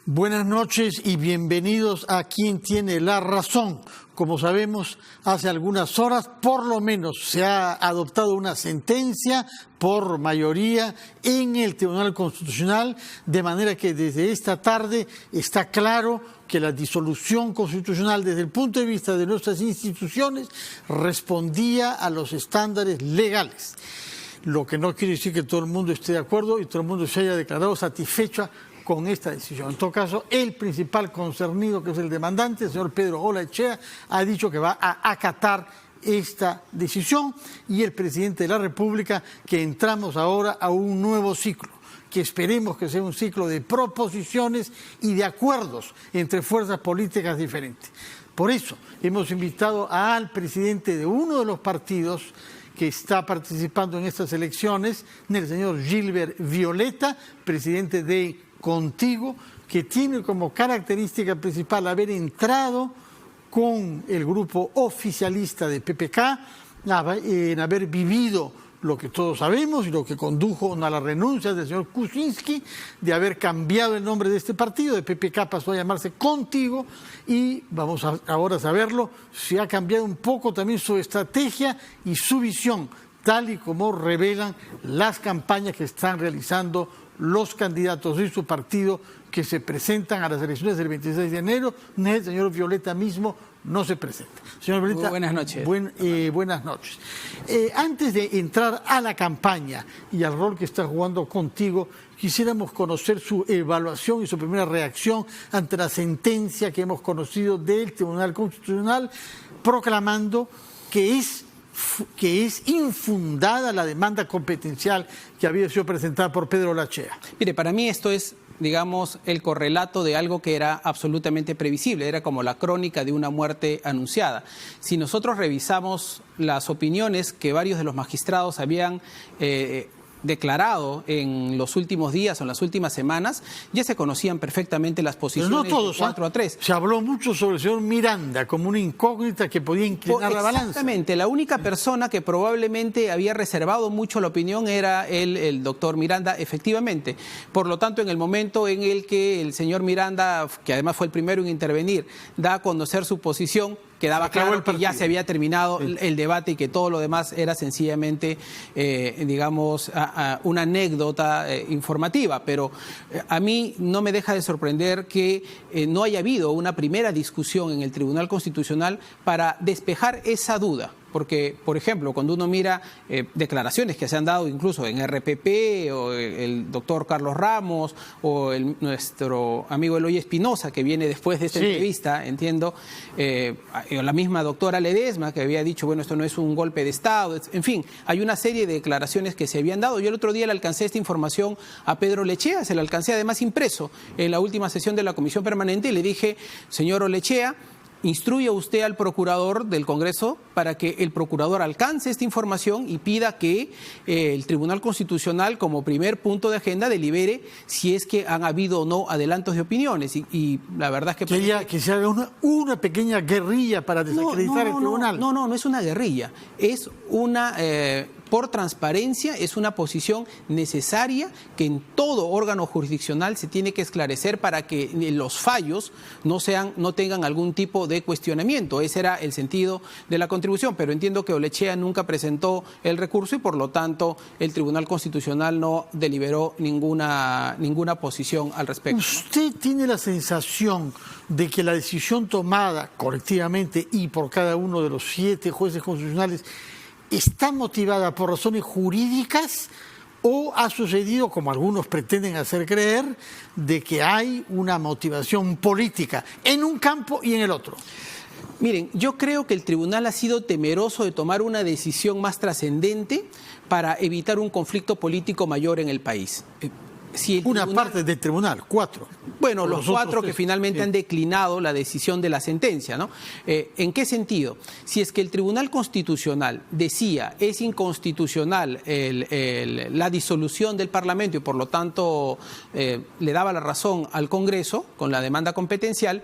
Buenas noches y bienvenidos a Quien Tiene la Razón. Como sabemos, hace algunas horas por lo menos se ha adoptado una sentencia por mayoría en el Tribunal Constitucional, de manera que desde esta tarde está claro que la disolución constitucional desde el punto de vista de nuestras instituciones respondía a los estándares legales. Lo que no quiere decir que todo el mundo esté de acuerdo y todo el mundo se haya declarado satisfecho con esta decisión. En todo caso, el principal concernido, que es el demandante, el señor Pedro Olaechea, ha dicho que va a acatar esta decisión, y el presidente de la República que entramos ahora a un nuevo ciclo, que esperemos que sea un ciclo de proposiciones y de acuerdos entre fuerzas políticas diferentes. Por eso hemos invitado al presidente de uno de los partidos que está participando en estas elecciones, el señor Gilbert Violeta, presidente de Contigo, que tiene como característica principal haber entrado con el grupo oficialista de PPK, en haber vivido lo que todos sabemos y lo que condujo a la renuncia del señor Kuczynski, de haber cambiado el nombre de este partido, de PPK pasó a llamarse Contigo, y vamos ahora a saberlo, si ha cambiado un poco también su estrategia y su visión, tal y como revelan las campañas que están realizando los candidatos de su partido que se presentan a las elecciones del 26 de enero. El señor Violeta mismo no se presenta. Señor Violeta, buenas noches. Buenas noches. Antes de entrar a la campaña y al rol que está jugando Contigo, quisiéramos conocer su evaluación y su primera reacción ante la sentencia que hemos conocido del Tribunal Constitucional proclamando que es infundada la demanda competencial que había sido presentada por Pedro Olaechea. Mire, para mí esto es, digamos, el correlato de algo que era absolutamente previsible, era como la crónica de una muerte anunciada. Si nosotros revisamos las opiniones que varios de los magistrados habían declarado en los últimos días o en las últimas semanas, ya se conocían perfectamente las posiciones. Pero no todos, de 4-3. Se habló mucho sobre el señor Miranda como una incógnita que podía inclinar la balanza. Exactamente, la única persona que probablemente había reservado mucho la opinión era el doctor Miranda, efectivamente. Por lo tanto, en el momento en el que el señor Miranda, que además fue el primero en intervenir, da a conocer su posición, quedaba claro que ya se había terminado el debate y que todo lo demás era sencillamente, digamos, una anécdota informativa. Pero a mí no me deja de sorprender que no haya habido una primera discusión en el Tribunal Constitucional para despejar esa duda. Porque, por ejemplo, cuando uno mira declaraciones que se han dado incluso en RPP, o el doctor Carlos Ramos, o nuestro amigo Eloy Espinosa, que viene después de esta entrevista, entiendo, o la misma doctora Ledesma, que había dicho, bueno, esto no es un golpe de Estado, en fin, hay una serie de declaraciones que se habían dado. Yo el otro día le alcancé esta información a Pedro Olaechea, se la alcancé además impreso en la última sesión de la Comisión Permanente, y le dije, señor Olaechea, instruya usted al procurador del Congreso para que el procurador alcance esta información y pida que el Tribunal Constitucional, como primer punto de agenda, delibere si es que han habido o no adelantos de opiniones. Y la verdad es que... Quería que se haga una pequeña guerrilla para desacreditar el tribunal. No es una guerrilla. Es una... por transparencia, es una posición necesaria que en todo órgano jurisdiccional se tiene que esclarecer para que los fallos no tengan algún tipo de cuestionamiento. Ese era el sentido de la contribución, pero entiendo que Olaechea nunca presentó el recurso y por lo tanto el Tribunal Constitucional no deliberó ninguna posición al respecto. ¿Usted tiene la sensación de que la decisión tomada colectivamente y por cada uno de los 7 jueces constitucionales está motivada por razones jurídicas, o ha sucedido, como algunos pretenden hacer creer, de que hay una motivación política en un campo y en el otro? Miren, yo creo que el tribunal ha sido temeroso de tomar una decisión más trascendente para evitar un conflicto político mayor en el país. Una parte del tribunal, 4. Bueno, los 4 que finalmente han declinado la decisión de la sentencia, ¿no? ¿En qué sentido? Si es que el Tribunal Constitucional decía es inconstitucional la disolución del Parlamento y por lo tanto le daba la razón al Congreso con la demanda competencial,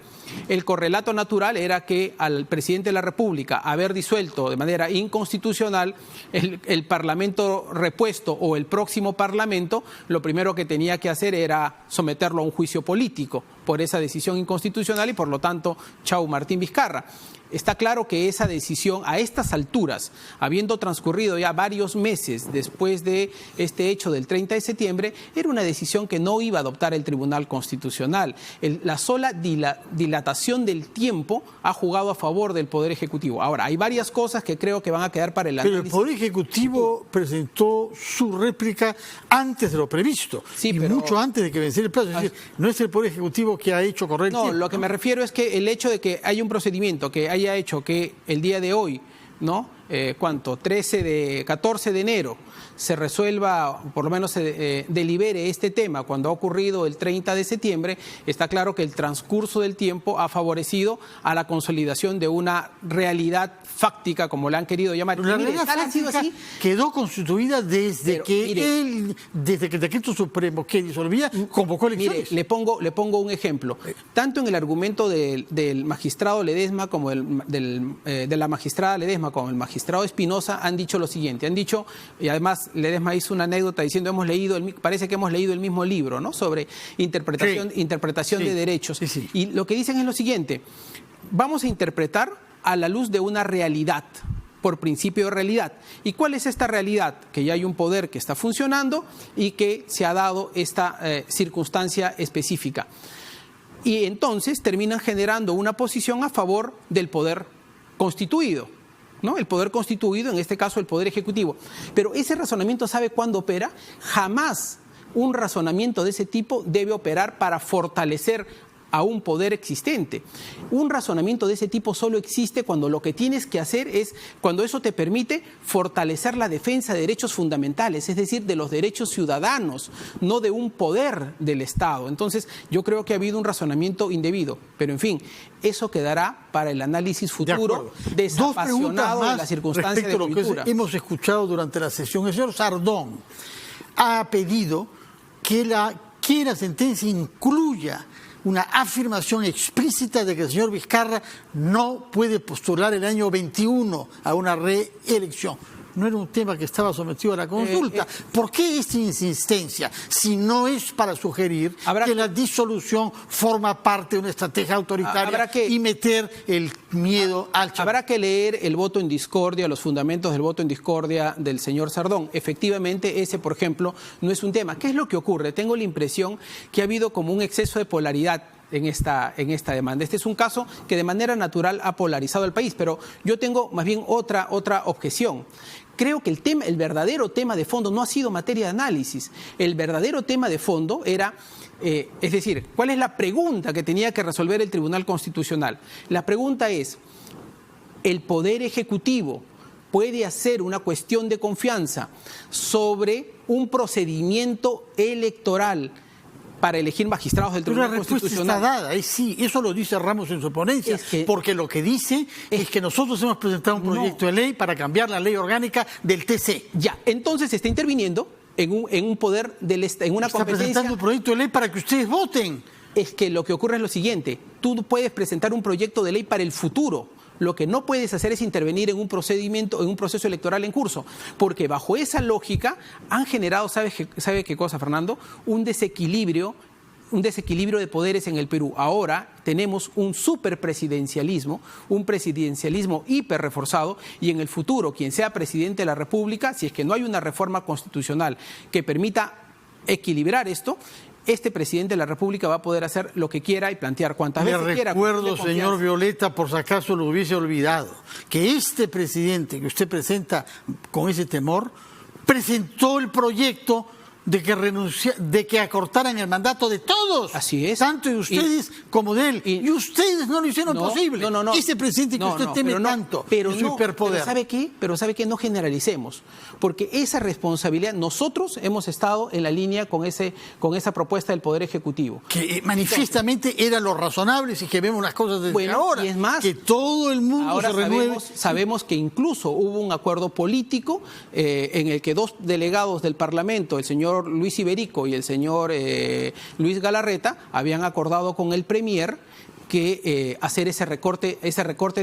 el correlato natural era que al presidente de la República haber disuelto de manera inconstitucional el Parlamento repuesto o el próximo Parlamento, lo primero que tenía que hacer era someterlo a un juicio político. político por esa decisión inconstitucional y por lo tanto, chau Martín Vizcarra. Está claro que esa decisión a estas alturas, habiendo transcurrido ya varios meses después de este hecho del 30 de septiembre, era una decisión que no iba a adoptar el Tribunal Constitucional. La sola dilatación del tiempo ha jugado a favor del Poder Ejecutivo. Ahora, hay varias cosas que creo que van a quedar para el análisis. Pero el Poder Ejecutivo presentó su réplica antes de lo previsto, y mucho antes de que venciera el plazo. Es decir, no es el Poder Ejecutivo que ha hecho correr el tiempo. No, lo que me refiero es que el hecho de que haya un procedimiento que haya hecho que el día de hoy, ¿no? 14 de enero se resuelva, por lo menos se delibere este tema cuando ha ocurrido el 30 de septiembre, está claro que el transcurso del tiempo ha favorecido a la consolidación de una realidad fáctica, como la han querido llamar. La realidad fáctica quedó constituida desde que el decreto supremo que disolvía convocó elecciones. Mire, le pongo un ejemplo. Tanto en el argumento del magistrado Ledesma como de la magistrada Ledesma como el magistrado Espinosa han dicho lo siguiente, han dicho, y además Ledesma hizo una anécdota diciendo parece que hemos leído el mismo libro, ¿no? Sobre interpretación de derechos. Sí. Y lo que dicen es lo siguiente: vamos a interpretar a la luz de una realidad, por principio de realidad. ¿Y cuál es esta realidad? Que ya hay un poder que está funcionando y que se ha dado esta circunstancia específica. Y entonces terminan generando una posición a favor del poder constituido, ¿no? El poder constituido, en este caso el Poder Ejecutivo. Pero ese razonamiento, ¿sabe cuándo opera? Jamás un razonamiento de ese tipo debe operar para fortalecer a un poder existente. Un razonamiento de ese tipo solo existe cuando lo que tienes que hacer es, cuando eso te permite fortalecer la defensa de derechos fundamentales, es decir, de los derechos ciudadanos, no de un poder del Estado. Entonces, yo creo que ha habido un razonamiento indebido, pero en fin, eso quedará para el análisis futuro, desapasionado de la circunstancia de coyuntura. Hemos escuchado durante la sesión. El señor Sardón ha pedido que la sentencia incluya una afirmación explícita de que el señor Vizcarra no puede postular el año 21 a una reelección. No era un tema que estaba sometido a la consulta. ¿Por qué esta insistencia? Si no es para sugerir que la disolución forma parte de una estrategia autoritaria y meter el miedo al chavismo. Habrá que leer el voto en discordia, los fundamentos del voto en discordia del señor Sardón. Efectivamente, ese, por ejemplo, no es un tema. ¿Qué es lo que ocurre? Tengo la impresión que ha habido como un exceso de polaridad en esta demanda. Este es un caso que de manera natural ha polarizado al país, pero yo tengo más bien otra objeción. Creo que el verdadero tema de fondo no ha sido materia de análisis. El verdadero tema de fondo era, es decir, ¿cuál es la pregunta que tenía que resolver el Tribunal Constitucional? La pregunta es, ¿el Poder Ejecutivo puede hacer una cuestión de confianza sobre un procedimiento electoral para elegir magistrados del Tribunal Constitucional? La respuesta está dada, sí, eso lo dice Ramos en su ponencia, porque lo que dice es que nosotros hemos presentado un proyecto de ley para cambiar la ley orgánica del TC. Ya, entonces está interviniendo en un poder del en una competencia. Está presentando un proyecto de ley para que ustedes voten. Es que lo que ocurre es lo siguiente: tú puedes presentar un proyecto de ley para el futuro. Lo que no puedes hacer es intervenir en un procedimiento, en un proceso electoral en curso, porque bajo esa lógica han generado, ¿sabe qué cosa, Fernando? Un desequilibrio de poderes en el Perú. Ahora tenemos un superpresidencialismo, un presidencialismo hiper reforzado, y en el futuro quien sea presidente de la República, si es que no hay una reforma constitucional que permita equilibrar esto, este presidente de la República va a poder hacer lo que quiera y plantear cuantas veces quiera. Recuerdo, señor Violeta, por si acaso lo hubiese olvidado, que este presidente que usted presenta con ese temor, presentó el proyecto de que acortaran el mandato de todos. Así es. Tanto de ustedes como de él. Y ustedes no lo hicieron posible. No. Ese presidente que usted teme tanto, su hiperpoder. Pero ¿sabe qué? No generalicemos. Porque esa responsabilidad, nosotros hemos estado en la línea con esa propuesta del Poder Ejecutivo. Que manifiestamente era lo razonable, si que vemos las cosas desde ahora. Y es más, que todo el mundo se renueve. Sabemos que incluso hubo un acuerdo político en el que dos delegados del Parlamento, el señor Luis Iberico y el señor Luis Galarreta, habían acordado con el Premier que hacer ese recorte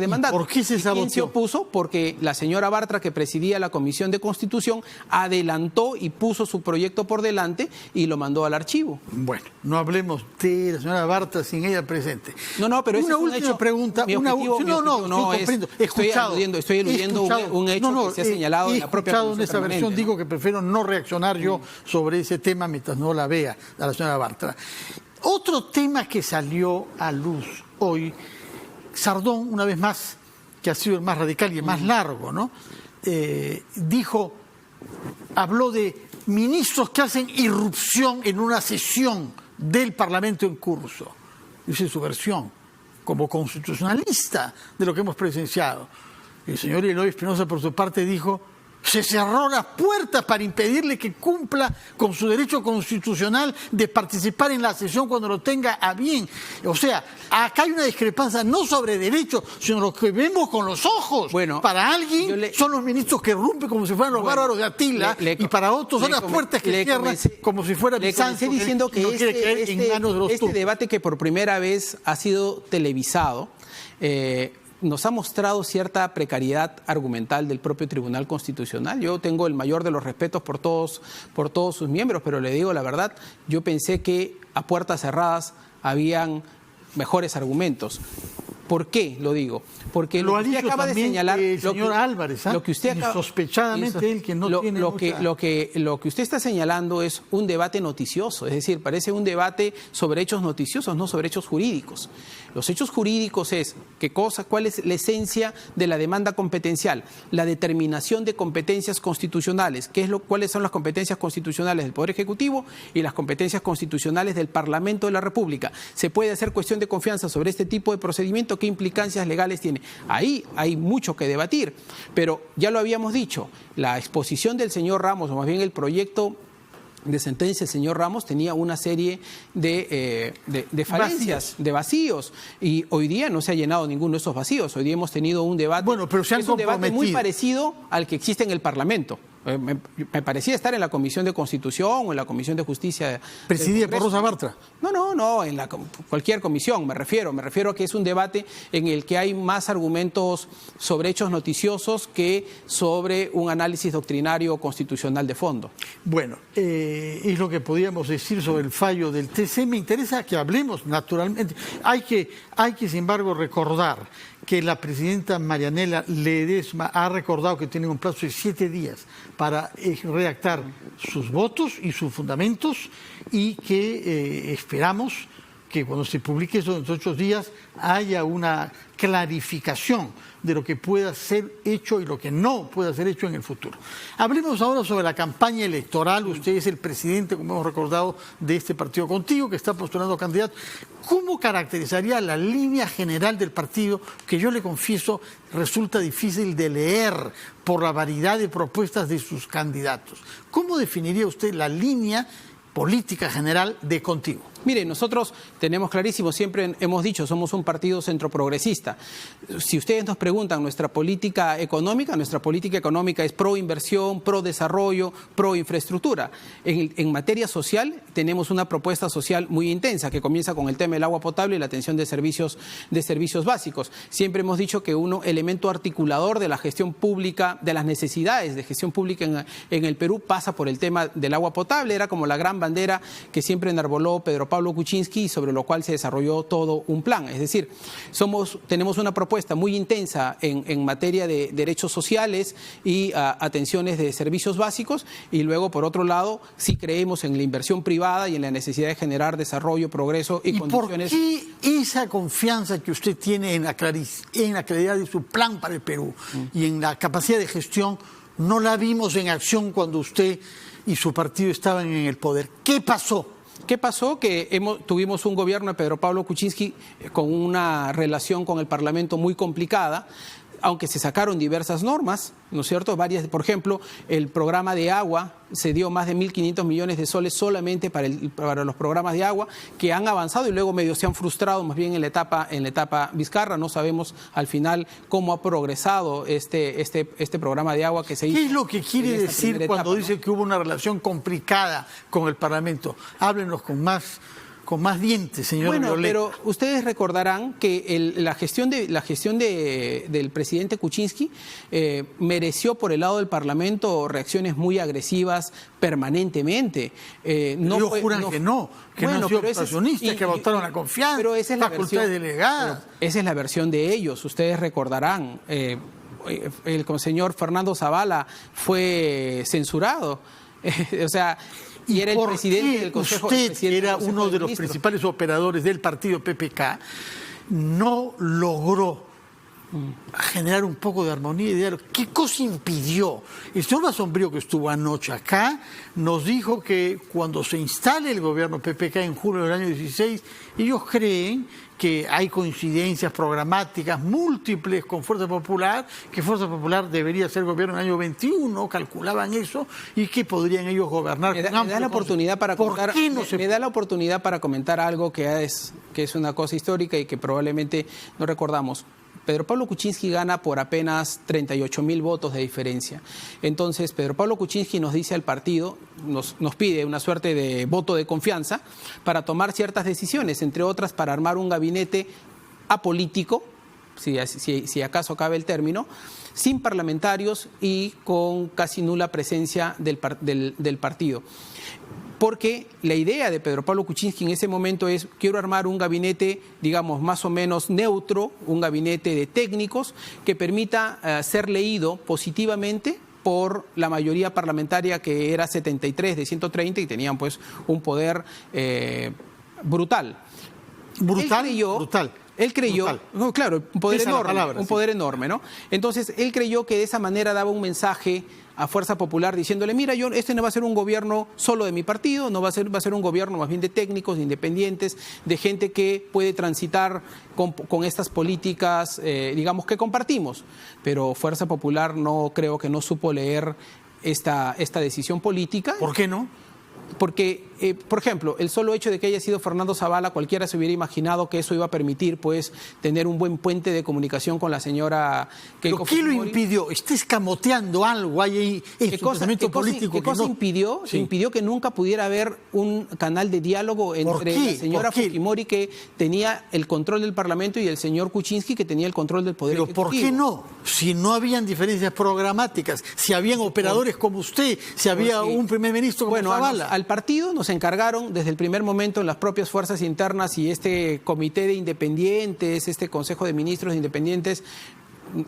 de mandato. ¿Por qué se saboteó? ¿Quién se opuso? Porque la señora Bartra, que presidía la Comisión de Constitución, adelantó y puso su proyecto por delante y lo mandó al archivo. Bueno, no hablemos de la señora Bartra sin ella presente. No, pero una última pregunta. Estoy eludiendo un hecho que se ha señalado en la propia Comisión Comisión esta Permanente, versión, digo que prefiero no reaccionar yo sobre ese tema mientras no la vea a la señora Bartra. Otro tema que salió a luz hoy, Sardón, una vez más, que ha sido el más radical y el más largo, ¿no? Habló de ministros que hacen irrupción en una sesión del Parlamento en curso. Dice su versión, como constitucionalista de lo que hemos presenciado. El señor Eloy Espinosa, por su parte, dijo: se cerró las puertas para impedirle que cumpla con su derecho constitucional de participar en la sesión cuando lo tenga a bien. O sea, acá hay una discrepancia no sobre derechos, sino lo que vemos con los ojos. Bueno, para alguien son los ministros que rompen como si fueran los bárbaros de Atila, y para otros son las puertas que cierran como si fuera Bizancio. Diciendo que este debate, que por primera vez ha sido televisado, nos ha mostrado cierta precariedad argumental del propio Tribunal Constitucional. Yo tengo el mayor de los respetos por todos sus miembros, pero le digo la verdad, yo pensé que a puertas cerradas habían mejores argumentos. ¿Por qué lo digo? Porque lo que usted acaba de señalar, señor Álvarez, lo que usted sospechadamente él que no tiene lo que usted está señalando es un debate noticioso, es decir, parece un debate sobre hechos noticiosos, no sobre hechos jurídicos. Los hechos jurídicos es cuál es la esencia de la demanda competencial, la determinación de competencias constitucionales, cuáles son las competencias constitucionales del Poder Ejecutivo y las competencias constitucionales del Parlamento de la República. Se puede hacer cuestión de confianza sobre este tipo de procedimiento, qué implicancias legales tiene. Ahí hay mucho que debatir, pero ya lo habíamos dicho, la exposición del señor Ramos, o más bien el proyecto de sentencia del señor Ramos, tenía una serie de falencias, de vacíos, y hoy día no se ha llenado ninguno de esos vacíos. Hoy día hemos tenido un debate, pero se han un debate muy parecido al que existe en el Parlamento. Me parecía estar en la Comisión de Constitución o en la Comisión de Justicia. ¿Presidida por Rosa Bartra? No, en cualquier comisión me refiero a que es un debate en el que hay más argumentos sobre hechos noticiosos que sobre un análisis doctrinario constitucional de fondo. Bueno, es lo que podíamos decir sobre el fallo del TC. Me interesa que hablemos, naturalmente. Hay que, sin embargo, recordar que la presidenta Marianela Ledesma ha recordado que tiene un plazo de 7 días para redactar sus votos y sus fundamentos, y que esperamos que cuando se publique eso en 8 días haya una clarificación de lo que pueda ser hecho y lo que no pueda ser hecho en el futuro. Hablemos ahora sobre la campaña electoral. Usted es el presidente, como hemos recordado, de este partido Contigo, que está postulando candidato. ¿Cómo caracterizaría la línea general del partido, que yo le confieso resulta difícil de leer por la variedad de propuestas de sus candidatos? ¿Cómo definiría usted la línea política general de Contigo? Mire, nosotros tenemos clarísimo, siempre hemos dicho, somos un partido centroprogresista. Si ustedes nos preguntan nuestra política económica es pro inversión, pro desarrollo, pro infraestructura. En materia social tenemos una propuesta social muy intensa que comienza con el tema del agua potable y la atención de servicios básicos. Siempre hemos dicho que un elemento articulador de la gestión pública, de las necesidades de gestión pública en el Perú, pasa por el tema del agua potable. Era como la gran bandera que siempre enarboló Pedro Pablo Kuczynski, sobre lo cual se desarrolló todo un plan. Es decir, tenemos una propuesta muy intensa en materia de derechos sociales y atenciones de servicios básicos, y luego, por otro lado, sí creemos en la inversión privada y en la necesidad de generar desarrollo, progreso y condiciones. ¿Por qué esa confianza que usted tiene en la claridad de su plan para el Perú y en la capacidad de gestión no la vimos en acción cuando usted y su partido estaban en el poder? ¿Qué pasó? ¿Qué pasó? Que tuvimos un gobierno de Pedro Pablo Kuczynski con una relación con el Parlamento muy complicada, aunque se sacaron diversas normas, ¿no es cierto? Por ejemplo, el programa de agua, se dio más de 1.500 millones de soles solamente para los programas de agua, que han avanzado y luego medio se han frustrado más bien en la etapa Vizcarra. No sabemos al final cómo ha progresado este programa de agua que se hizo. ¿Qué es lo que quiere decir cuando dice que hubo una relación complicada con el Parlamento? Háblenos con más con más dientes, señor Bueno, Violet. pero ustedes recordarán que la gestión del presidente Kuczynski mereció por el lado del Parlamento reacciones muy agresivas permanentemente. Ellos juran que no han sido obstruccionistas, que votaron la confianza, pero esa es la facultades versión, delegadas. Esa es la versión de ellos, ustedes recordarán. El señor Fernando Zavala fue censurado. O sea, y era el presidente del Consejo. Usted, que era uno de los principales operadores del partido PPK, no logró generar un poco de armonía y diálogo. ¿Qué cosa impidió? El señor Basombrío, que estuvo anoche acá, nos dijo que cuando se instale el gobierno PPK en julio del año 16, ellos creen que hay coincidencias programáticas múltiples con Fuerza Popular, que Fuerza Popular debería ser gobierno en el año 21, calculaban eso, y que podrían ellos gobernar. Me da la oportunidad para comentar, me da la oportunidad para comentar algo que es una cosa histórica y que probablemente no recordamos. Pedro Pablo Kuczynski gana por apenas 38.000 votos de diferencia. Entonces, Pedro Pablo Kuczynski nos dice al partido, nos pide una suerte de voto de confianza para tomar ciertas decisiones, entre otras para armar un gabinete apolítico, si acaso cabe el término, sin parlamentarios y con casi nula presencia del partido. Porque la idea de Pedro Pablo Kuczynski en ese momento es: quiero armar un gabinete, digamos, más o menos neutro, un gabinete de técnicos que permita ser leído positivamente por la mayoría parlamentaria, que era 73 de 130, y tenían pues un poder brutal. Brutal. Él creyó, no, claro, un poder enorme, ¿no? Entonces, él creyó que de esa manera daba un mensaje a Fuerza Popular diciéndole: mira, este no va a ser un gobierno solo de mi partido, va a ser un gobierno más bien de técnicos, de independientes, de gente que puede transitar con estas políticas, digamos, que compartimos. Pero Fuerza Popular creo que no supo leer esta decisión política. ¿Por qué no? Porque, por ejemplo, el solo hecho de que haya sido Fernando Zavala, cualquiera se hubiera imaginado que eso iba a permitir, pues, tener un buen puente de comunicación con la señora Keiko Fujimori. ¿Pero qué lo impidió? ¿Está escamoteando algo? ¿Hay pensamiento político? ¿Qué cosa impidió? Sí. Impidió que nunca pudiera haber un canal de diálogo entre la señora Fujimori, que tenía el control del Parlamento, y el señor Kuczynski, que tenía el control del Poder Ejecutivo. ¿Pero por qué no? Si no habían diferencias programáticas, si habían operadores como usted, si había un primer ministro como Zavala. Al partido nos encargaron desde el primer momento, en las propias fuerzas internas y este comité de independientes, este consejo de ministros independientes,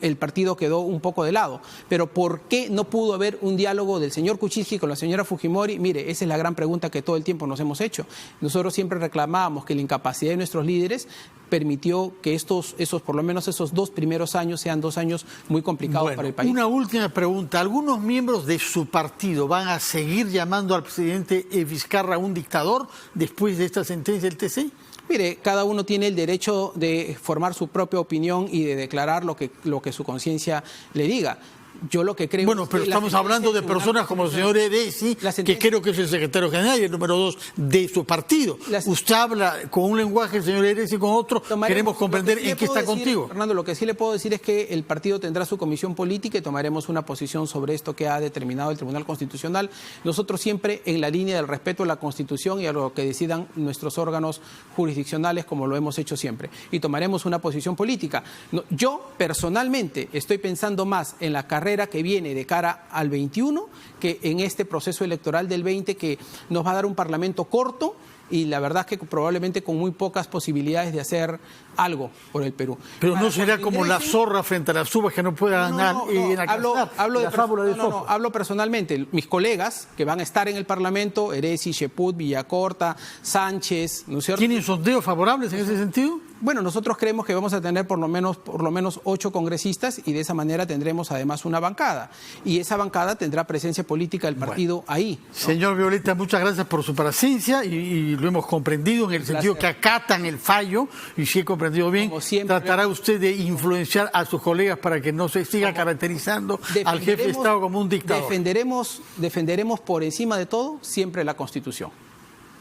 el partido quedó un poco de lado. Pero ¿por qué no pudo haber un diálogo del señor Kuczynski con la señora Fujimori? Mire, esa es la gran pregunta que todo el tiempo nos hemos hecho. Nosotros siempre reclamábamos que la incapacidad de nuestros líderes permitió que por lo menos esos 2 primeros años sean 2 años muy complicados para el país. Una última pregunta. ¿Algunos miembros de su partido van a seguir llamando al presidente Vizcarra un dictador después de esta sentencia del TC? Mire, cada uno tiene el derecho de formar su propia opinión y de declarar lo que su conciencia le diga. Yo lo que creo... Bueno, pero estamos hablando de personas como el señor Eresi, que creo que es el secretario general y el número 2 de su partido. Usted habla con un lenguaje, el señor Eresi con otro. Queremos comprender en qué está contigo. Fernando, lo que sí le puedo decir es que el partido tendrá su comisión política y tomaremos una posición sobre esto que ha determinado el Tribunal Constitucional. Nosotros siempre en la línea del respeto a la Constitución y a lo que decidan nuestros órganos jurisdiccionales, como lo hemos hecho siempre. Y tomaremos una posición política. Yo, personalmente, estoy pensando más en la carrera que viene de cara al 21 que en este proceso electoral del 20, que nos va a dar un parlamento corto y la verdad es que probablemente con muy pocas posibilidades de hacer algo por el Perú. Pero no será como la zorra frente a las uvas, que no pueda ganar. Hablo personalmente. Mis colegas que van a estar en el Parlamento, Eresi, Cheput, Villacorta, Sánchez, ¿no es cierto? ¿Tienen sondeos favorables en ese sentido? Bueno, nosotros creemos que vamos a tener por lo menos 8 congresistas, y de esa manera tendremos además una bancada. Y esa bancada tendrá presencia política del partido ahí, ¿no? Señor Violeta, muchas gracias por su presencia y lo hemos comprendido en el sentido que acatan el fallo, y si he comprendido bien, tratará usted de influenciar a sus colegas para que no se siga caracterizando al jefe de Estado como un dictador. Defenderemos por encima de todo siempre la Constitución.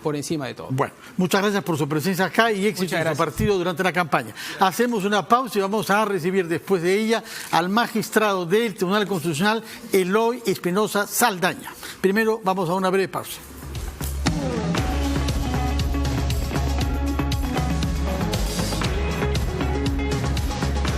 Por encima de todo. Bueno, muchas gracias por su presencia acá y éxito en su partido durante la campaña. Hacemos una pausa y vamos a recibir después de ella al magistrado del Tribunal Constitucional, Eloy Espinosa Saldaña. Primero vamos a una breve pausa.